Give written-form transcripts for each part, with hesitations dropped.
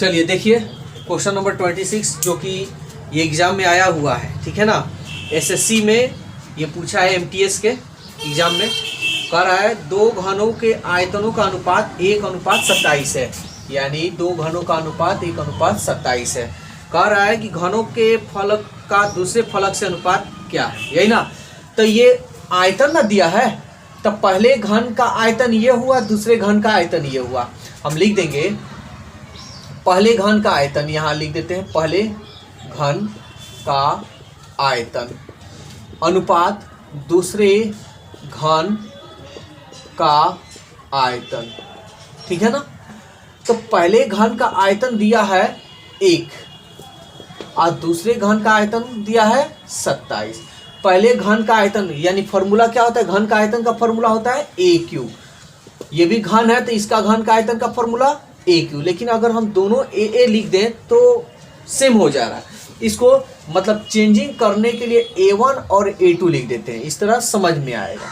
चलिए देखिए question number 26 जो कि ये एग्जाम में आया हुआ है, ठीक है ना। एसएससी में ये पूछा है, एमटीएस के एग्जाम में कह रहा है दो घनों के आयतनों का अनुपात 1:27 है, यानी दो घनों का अनुपात 1:27 है। कह रहा है कि घनों के फलक का दूसरे फलक से अनुपात क्या है, यही ना। तो ये आयतन ना दिया है, तो पहले घन का आयतन ये हुआ, दूसरे घन का आयतन ये हुआ। हम लिख देंगे पहले घन का आयतन, यहाँ लिख देते हैं पहले घन का आयतन अनुपात दूसरे घन का आयतन, ठीक है ना। तो पहले घन का आयतन दिया है 1 और दूसरे घन का आयतन दिया है 27। पहले घन का आयतन यानी फॉर्मूला क्या होता है, घन का आयतन का फॉर्मूला होता है a3। ये भी घन है तो इसका घन का आयतन का फॉर्मूला a3, लेकिन अगर हम दोनों a लिख दें तो सेम हो जा रहा है। इसको मतलब चेंजिंग करने के लिए a1 और a2 लिख देते हैं, इस तरह समझ में आएगा।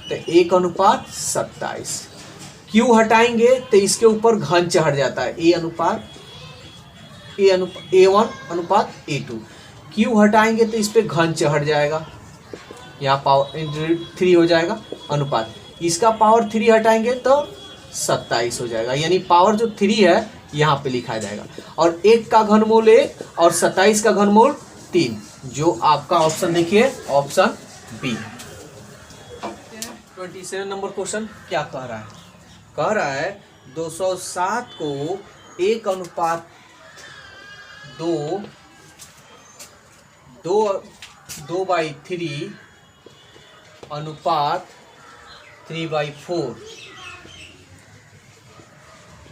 तो 1:27 q हटाएंगे तो इसके ऊपर घन चढ़ जाता है, a1 अनुपात a2। q हटाएंगे तो इस पे घन चढ़ जाएगा, यहाँ पावर 3 हो जाएगा अनुपात। इसका पावर 3 हटाएंगे तो 27 हो जाएगा, यानी पावर जो 3 है यहाँ पे लिखा जाएगा। और 1 का घनमूल 1 और 27 का घनमूल 3, जो आपका ऑप्शन देखिए ऑप्शन बी। 27 नंबर क्वेश्चन क्या कह रहा है, कह रहा है 207 को 1:2/3 अनुपात 3/4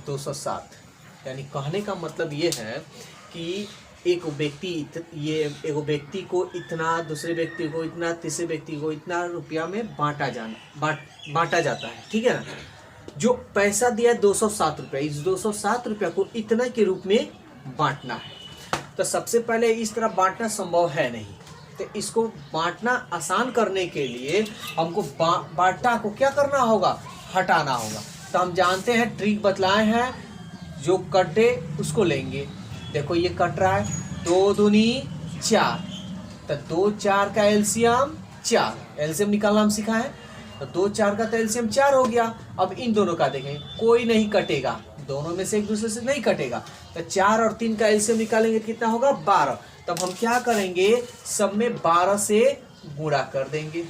207, यानी कहने का मतलब ये है कि एक व्यक्ति को इतना, दूसरे व्यक्ति को इतना, तीसरे व्यक्ति को इतना रुपया में बांटा जाता है, ठीक है ना। जो पैसा दिया है 207 रुपया, इस 207 रुपया को इतना के रूप में बांटना है। तो सबसे पहले इस तरह बांटना संभव है नहीं, तो इसको बांटना आसान करने के लिए हमको बांटा को क्या करना होगा, हटाना होगा। तो हम जानते हैं, ट्रिक बतलाए हैं, जो कटे उसको लेंगे। देखो ये कट रहा है, 2 दूनी 4, तो 2 4 का एलसीएम 4, एलसीएम निकालना हम सिखा है। तो 2 4 का तो एलसीएम 4 हो गया। अब इन दोनों का देखें, कोई नहीं कटेगा, दोनों में से एक दूसरे से नहीं कटेगा। तो 4 और 3 का एलसीएम निकालेंगे कितना होगा, 12। तब हम क्या करेंगे, सब में 12 से गुणा कर देंगे।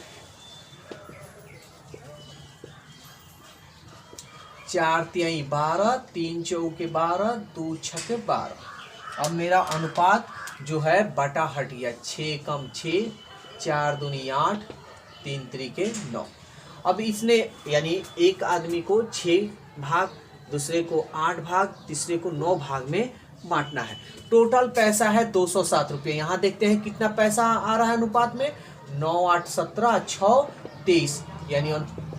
4 तिहाई 12, 3 चौके 12, 2 छक्के 12। अब मेरा अनुपात जो है बटा हट गया, 6 कम 6, 4 दूनी 8, 3 त्रिके 9। अब इसने यानी एक आदमी को 6 भाग, दूसरे को 8 भाग, तीसरे को 9 भाग में बांटना है। टोटल पैसा है 207 रुपये। यहाँ देखते हैं कितना पैसा आ रहा है अनुपात में, 9 8 17 6 23, यानी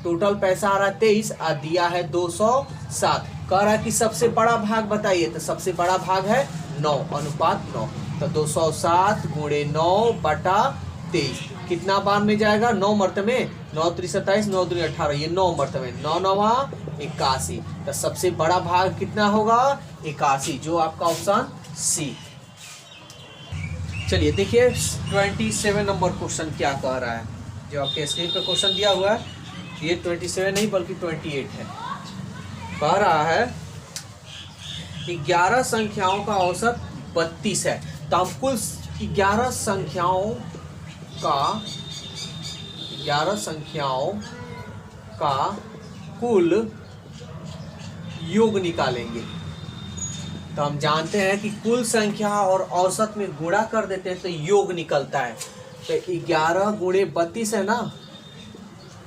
टोटल पैसा आ रहा है 23 और दिया है 207। कह रहा है कि सबसे बड़ा भाग बताइए, तो सबसे बड़ा भाग है 9 अनुपात 9। तो 207 गुणे 9 बटा 23 कितना बार में जाएगा, 9 मरतबे, 9 3 27, 9 2 18, ये 9 मरतबे, 9 9 81। तो सबसे बड़ा भाग कितना होगा, 81, जो आपका ऑप्शन सी। चलिए देखिए 27 नंबर क्वेश्चन क्या कह रहा है, जो आपके स्क्रीन पर क्वेश्चन दिया हुआ है। ये 27 नहीं बल्कि 28 है। कह रहा है 11 संख्याओं का औसत 32 है। तो हम कुल 11 संख्याओं का कुल योग निकालेंगे। तो हम जानते हैं कि कुल संख्या और औसत में गुणा कर देते हैं तो योग निकलता है। तो 11 गुणे 32 है ना,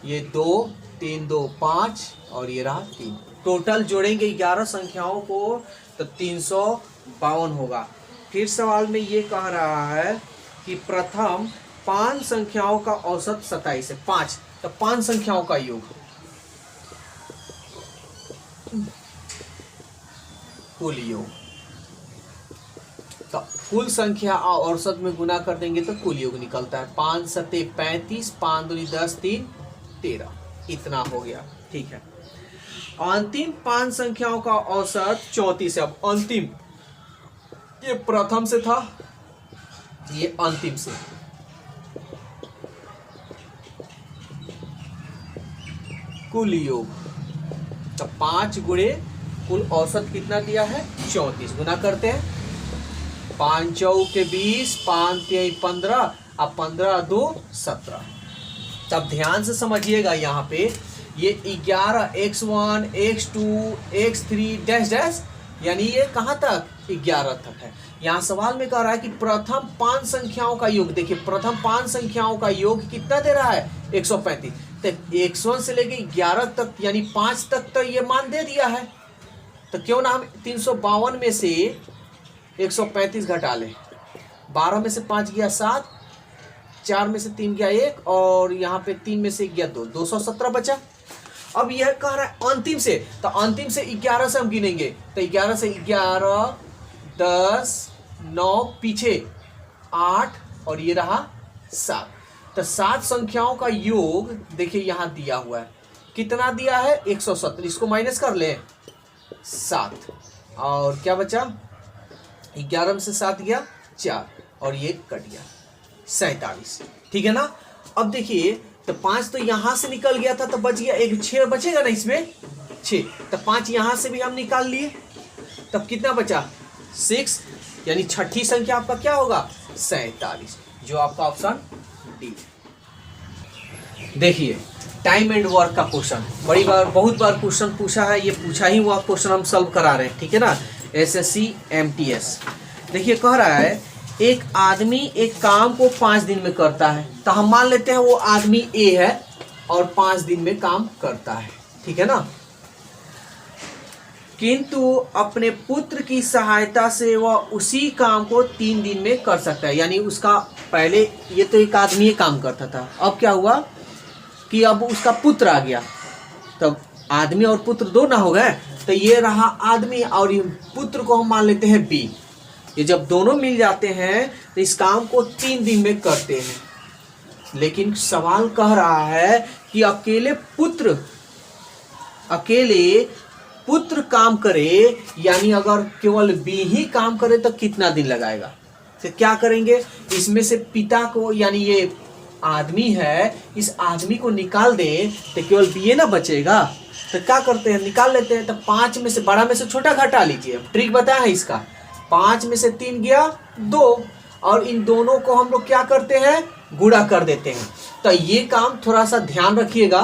ये 2 3 2 5 और ये रहा 3। टोटल जोड़ेंगे 11 संख्याओं को तो 352 होगा। फिर सवाल में ये कह रहा है कि प्रथम 5 संख्याओं का औसत 27 है। 5 तो 5 संख्याओं का योग, कुल योग। तो कुल संख्या और औसत में गुना कर देंगे तो कुल योग निकलता है। 5 7 35, 5 दूनी 10, 3 13, इतना हो गया, ठीक है। अंतिम 5 संख्याओं का औसत 34 है। अब अंतिम ये प्रथम से था, ये अंतिम से। कुल योग, तो 5 गुणे कुल औसत कितना दिया है 34। गुना करते हैं, 5 चौके 20, 5 तिहाई 15, अब 15 2 17। तब ध्यान से समझिएगा, यहाँ पे ये 11 x1 x2 x3 dash dash, यानी ये कहाँ तक 11 तक है। यहाँ सवाल में कह रहा है कि प्रथम 5 संख्याओं का योग। देखिए प्रथम 5 संख्याओं का योग कितना दे रहा है 135। तो x1 से लेके 11 तक यानी 5 तक तो ये मान दे दिया है, तो क्यों ना हम 352 में से 135 घटा लें। 12 में से 5 गया 7, 4 में से 3 गया 1, और यहाँ पे 3 में से गया 2, 217 बचा। अब यह कह रहा है अंतिम से, तो अंतिम से 11 से हम गिनेंगे, तो 11 से 11 10 9 पीछे 8 और ये रहा 7। तो 7 संख्याओं का योग देखिए यहाँ दिया हुआ है, कितना दिया है 170। इसको माइनस कर ले 7, और क्या बचा 11 में से 7 गया 4, और ये कट गया 47। ठीक है ना। अब देखिए तो 5 तो यहाँ से निकल गया था, तो बच गया एक 6 बचेगा ना इसमें 6, तो 5 यहाँ से भी हम निकाल लिए, तब कितना बचा 6, यानी छठी संख्या आपका क्या होगा 47, जो आपका ऑप्शन डी। देखिए टाइम एंड वर्क का क्वेश्चन बहुत बार क्वेश्चन पूछा है, ये पूछा ही हुआ क्वेश्चन हम सॉल्व करा रहे हैं। ठीक है ना, SSC MTS। देखिए कह रहा है एक आदमी एक काम को 5 दिन में करता है, तो हम मान लेते हैं वो आदमी A है और 5 दिन में काम करता है। ठीक है ना, किंतु अपने पुत्र की सहायता से वह उसी काम को 3 दिन में कर सकता है। यानी उसका पहले ये तो एक आदमी ये काम करता था, अब क्या हुआ कि अब उसका पुत्र आ गया, तब आदमी और पुत्र दो ना हो गए, तो ये रहा आदमी और ये पुत्र को हम मान लेते हैं B। ये जब दोनों मिल जाते हैं तो इस काम को 3 दिन में करते हैं। लेकिन सवाल कह रहा है कि अकेले पुत्र काम करे, यानी अगर केवल B ही काम करे तो कितना दिन लगाएगा। तो क्या करेंगे, इसमें से पिता को यानी ये आदमी है, इस आदमी को निकाल दे तो केवल B ना बचेगा। तो क्या करते हैं, निकाल लेते हैं। तो 5 में से बड़ा में से छोटा घटा लीजिए, ट्रिक बताया है इसका। 5 में से 3 गया 2, और इन दोनों को हम लोग क्या करते हैं गुणा कर देते हैं। तो ये काम थोड़ा सा ध्यान रखिएगा,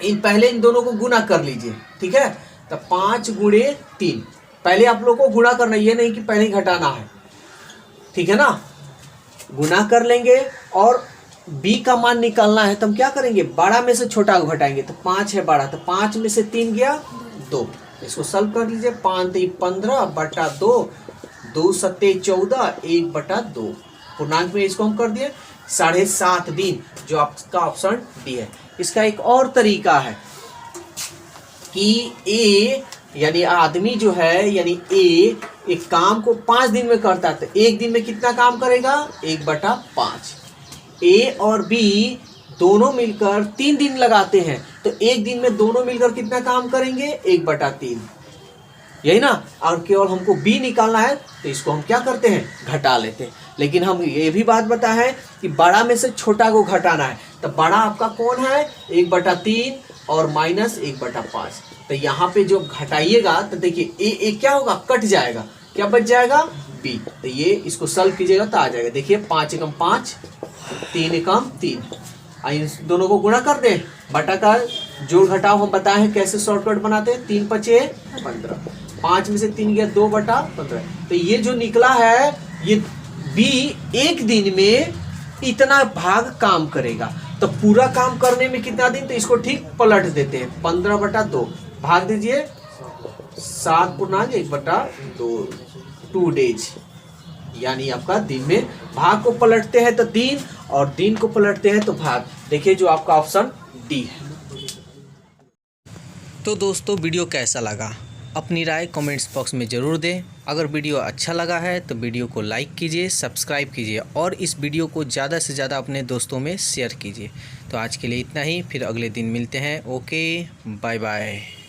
पहले इन दोनों को गुणा कर लीजिए। ठीक है, तो 5 गुणे 3 पहले आप लोग को गुणा करना, ये नहीं कि पहले ही घटाना है। ठीक है ना, गुणा कर लेंगे और B का मान निकालना है, तो हम क्या करेंगे बड़ा में से छोटा को घटाएंगे। तो 5 है बड़ा, तो 5 में से 3 गया 2, इसको सॉल्व कर लीजिए। 5 3 15 बटा 2, 2 7 14, 1/2 पूर्णांक में इसको हम कर दिए 7.5 दिन, जो आपका ऑप्शन डी है। इसका एक और तरीका है कि A यानी आदमी जो है यानी A एक काम को 5 दिन में करता है, तो 1 दिन में कितना काम करेगा 1/5। A और B दोनों मिलकर 3 दिन लगाते हैं, तो 1 दिन में दोनों मिलकर कितना काम करेंगे 1/3, यही ना। और केवल हमको B निकालना है, तो इसको हम क्या करते हैं घटा लेते हैं। लेकिन हम ये भी बात बताया है कि बड़ा में से छोटा को घटाना है, तो बड़ा आपका कौन है 1/3 और माइनस 1/5। तो यहाँ पे जो घटाइएगा तो देखिए A क्या होगा कट जाएगा, क्या बच जाएगा B। तो ये इसको सॉल्व कीजिएगा तो आ जाएगा। देखिए 5 एकम 5, 3 एकम 3, इन दोनों को गुणा कर दें, बटा का जोड़ घटाव हम बताए हैं कैसे शॉर्टकट बनाते हैं। 3 5 15, 5 में से 3 गया 2/15। तो ये जो निकला है ये B 1 दिन में इतना भाग काम करेगा। तो पूरा काम करने में कितना दिन, तो इसको ठीक पलट देते हैं। 15/2 भाग दीजिए 7 पूर्णांक 1/2, 2 डेज, यानी आपका दिन में भाग को पलटते हैं तो दिन, और दिन को पलटते हैं तो भाग। देखिए जो आपका ऑप्शन डी है। तो दोस्तों वीडियो कैसा लगा अपनी राय कमेंट्स बॉक्स में ज़रूर दें। अगर वीडियो अच्छा लगा है तो वीडियो को लाइक कीजिए, सब्सक्राइब कीजिए और इस वीडियो को ज़्यादा से ज़्यादा अपने दोस्तों में शेयर कीजिए। तो आज के लिए इतना ही, फिर अगले दिन मिलते हैं। Okay, bye bye.